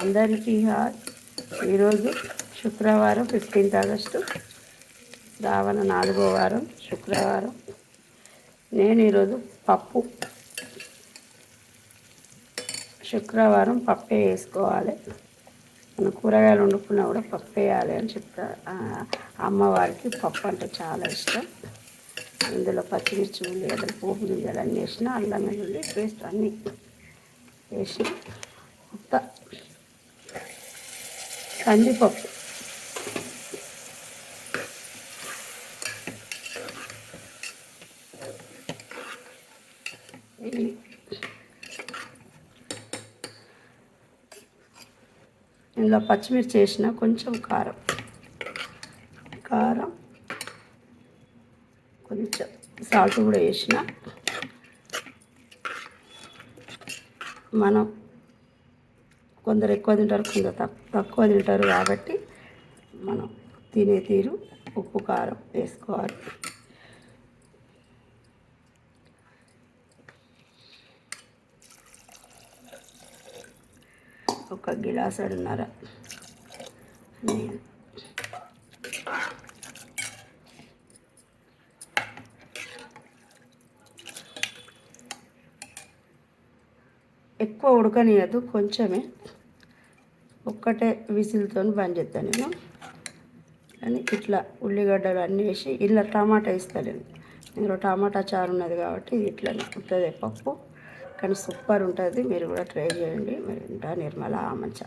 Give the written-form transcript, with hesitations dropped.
అందరికీ ఈరోజు శుక్రవారం 15th ఆగస్టు శ్రావణ 4వ వారం శుక్రవారం. నేను ఈరోజు శుక్రవారం పప్పే వేసుకోవాలి. మనం కూరగాయలు వండుకున్నా కూడా పప్పు వేయాలి అని చెప్తారు. అమ్మవారికి పప్పు అంటే చాలా ఇష్టం. ఇందులో పచ్చిమిర్చి, ఉల్లిగడ్డలు, పోపు గింజలు అన్నీ వేసిన, అల్లం వెల్లుల్లి పేస్ట్ అన్నీ వేసి కందిపప్పు ఇందులో పచ్చిమిర్చి వేసిన, కొంచెం కారం కొంచెం సాల్ట్ కూడా వేసిన. మనం కొందరు ఎక్కువ తింటారు, కొందరు తక్కువ తింటారు కాబట్టి మనం తినే తీరు ఉప్పు కారం వేసుకోవాలి. ఒక గిలాసడున్నర నీళ్ళు. ఎక్కువ ఉడకనియద్దు, కొంచెమే, ఒక్కటే విసిల్తో బంద్ చేస్తాను నేను. అని ఇట్లా ఉల్లిగడ్డలు అన్నీ వేసి ఇలా టమాటా వేస్తలేను. ఇందులో టమాటా చారు ఉన్నది కాబట్టి ఇది ఇట్లా ఉంటుంది పప్పు. కానీ సూపర్ ఉంటుంది, మీరు కూడా ట్రై చేయండి. మరి ఉంటా. నిర్మల ఆమంచ.